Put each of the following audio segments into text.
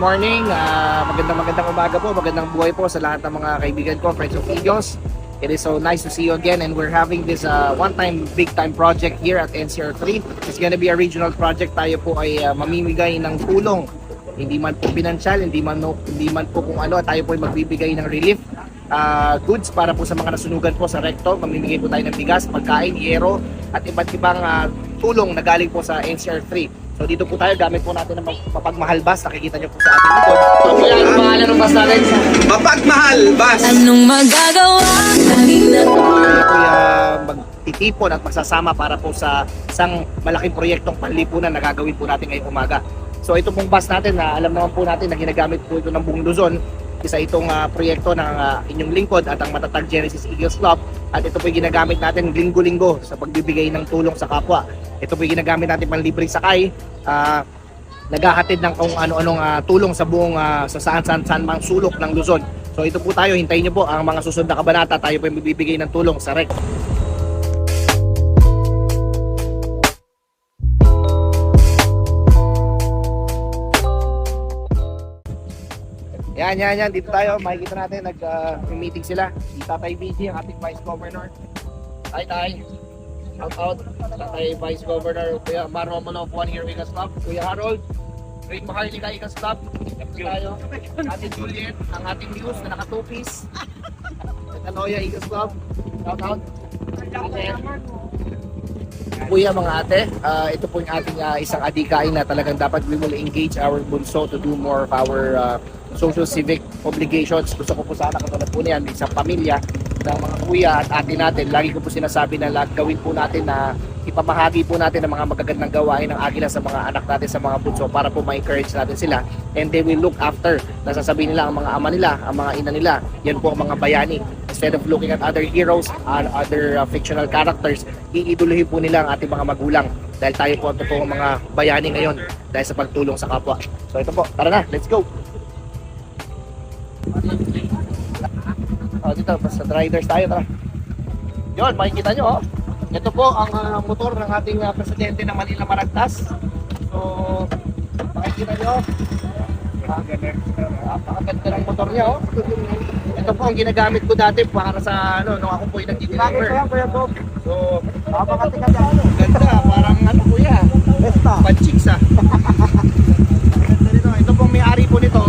morning, magandang umaga po, magandang buhay po sa lahat ng mga kaibigan ko, friends of Eagles. It is so nice to see you again, and we're having this one-time, big-time project here at NCR3. It's gonna be a regional project. Tayo po ay mamimigay ng tulong, hindi man po pinansyal, hindi man po kung ano. Tayo po ay magbibigay ng relief goods para po sa mga nasunugan po sa Recto. Mamimigay po tayo ng bigas, pagkain, yero, at iba't ibang tulong na galing po sa NCR3. So dito po tayo, gamit po natin ng mapagmahal bus. Nakikita nyo po sa ating likod. So kaya ang pangalan ng bus natin? Mapagmahal bus! Anong magagawa? Magtitipon at magsasama para po sa isang malaking proyektong panlipunan na gagawin po natin ngayong umaga. So ito pong bus natin, na alam naman po natin na ginagamit po ito ng buong Luzon. Isa itong proyekto ng inyong lingkod at ang matatag Genesis Eagles Club. At ito po ginagamit natin linggo-linggo sa pagbibigay ng tulong sa kapwa. Ito po ginagamit natin pang libreng sakay, naghahatid ng kung ano-anong tulong sa buong sa saan mang sulok ng Luzon. So ito po tayo, hintayin nyo po ang mga susunod na kabanata. Tayo po magbibigay ng tulong sa REC. Yan, dito tayo, makikita natin, nag-meeting sila. Si Tatay BG, ang ating Vice Governor. Tay, out, Tatay Vice Governor, Kuya Maro Manof, One Year Eagles Club, Kuya Harold, Rick Maharlika Eagles Club, dito tayo, Ate Juliet, ang ating news na naka-two-piece, Taloya Eagles Club, out, Kuya, mga ate, ito po yung ating isang adikain na talagang dapat we will engage our bunso to do more of our social civic obligations. Gusto ko po sana katulad po niyan, isang pamilya ng mga kuya at ate natin. Lagi ko po sinasabi na gawin po natin na ipamahagi po natin ang mga magagandang gawain ng Agila sa mga anak natin, sa mga bunso, para po ma-encourage natin sila, and they will look after. Nasasabihin nila ang mga ama nila, ang mga ina nila, yan po ang mga bayani. Instead of looking at other heroes and other fictional characters, iiduluhin po nila ang ating mga magulang, dahil tayo po ang totoong mga bayani ngayon dahil sa pagtulong sa kapwa. So ito po, tara na, let's go! Dito, basta riders tayo, tara. Yun, makikita nyo, ito po ang motor ng ating presidente ng Manila Maragtas. So, makikita nyo, napakaganda ng motor niya, Ito po ang ginagamit ko dati para sa, nung ako po yung nag-deliver. So, ganda, parang kuya, panchiks, Ito pong may-ari po nito,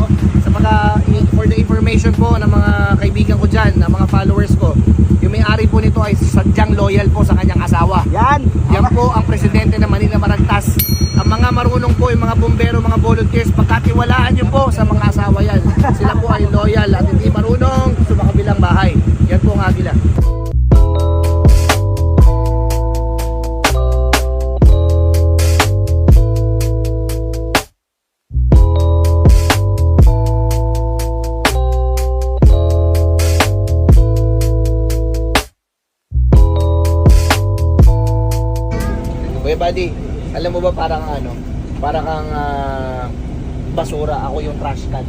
for the information po ng mga kaibigan ko dyan, ng mga followers ko, yung may-ari po nito ay sadyang loyal po sa kanyang asawa. Yan po ang presidente ng Manila Maragtas. Ang mga marunong po, yung mga bumbero, mga volunteers, pagkatiwalaan nyo po sa mga asawa yan. Sila po ay loyal at hindi marunong sa kabilang bahay. Yan po ang Agila. Buddy, alam mo ba parang kang basura, ako yung trash can.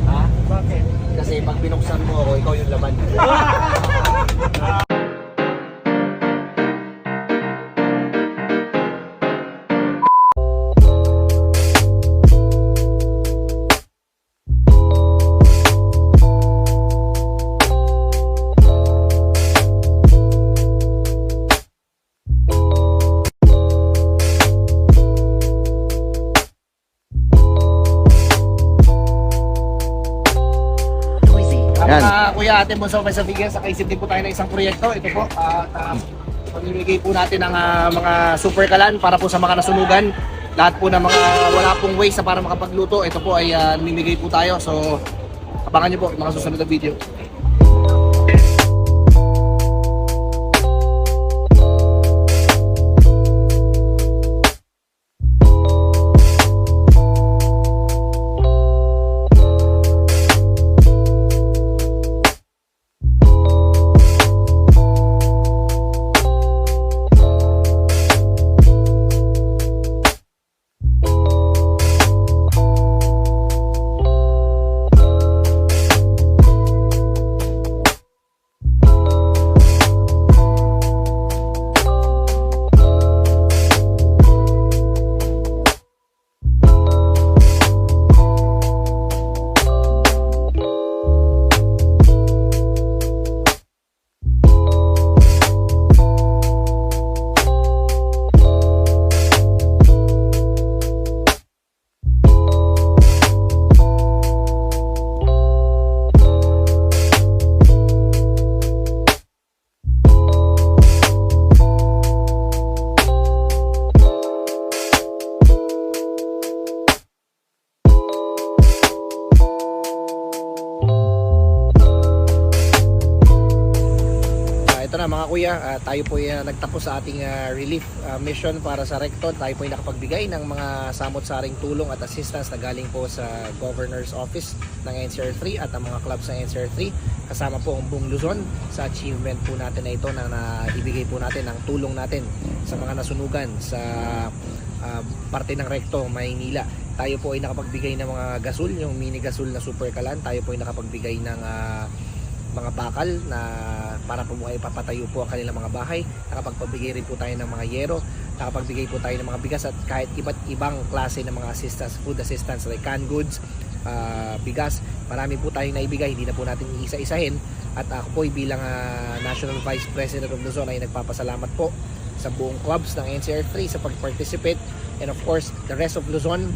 Ha? Bakit? Kasi pag binuksan mo ako, ikaw yung laman. Kuya, ate Bunso, may sabihin, sa kaisip din po tayo ng isang proyekto. Ito po, pamimigay po natin ng mga super kalan para po sa mga nasunugan. Lahat po ng mga wala pong ways para makapagluto, ito po ay namimigay po tayo. So, abangan nyo po yung mga susunod na video. Kuya, tayo po ay nagtapos sa ating relief mission para sa Recto. Tayo po ay nakapagbigay ng mga samot-saring tulong at assistance na galing po sa Governor's Office ng NCR3 at ang mga clubs ng NCR3. Kasama po ang buong Luzon sa achievement po natin na ito na naibigay po natin ang tulong natin sa mga nasunugan sa parte ng Recto, Maynila. Tayo po ay nakapagbigay ng mga gasol, yung mini gasol na super kalan. Tayo po ay nakapagbigay ng mga bakal na para po ay papatayo po ang kanilang mga bahay. Nakapagpabigay rin po tayo ng mga yero, nakapagbigay po tayo ng mga bigas at kahit iba't ibang klase ng mga assistance, food assistance like canned goods, bigas. Marami po tayong naibigay, hindi na po natin iisa-isahin. At ako po bilang National Vice President of Luzon ay nagpapasalamat po sa buong clubs ng NCR3 sa pag-participate, and of course the rest of Luzon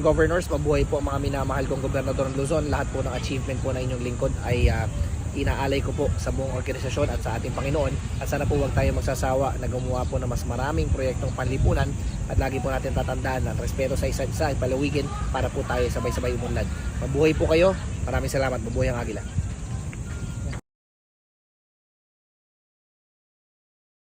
governors. Mabuhay po ang mga minamahal kong gobernador ng Luzon. Lahat po ng achievement po na inyong lingkod ay inaalay ko po sa buong organisasyon at sa ating Panginoon, at sana po huwag tayo magsasawa na gumawa po ng mas maraming proyektong panlipunan, at lagi po natin tatandaan ang respeto sa isa't isa at palawigin para po tayo sabay-sabay umunlad. Mabuhay po kayo, maraming salamat, mabuhay ang Agila.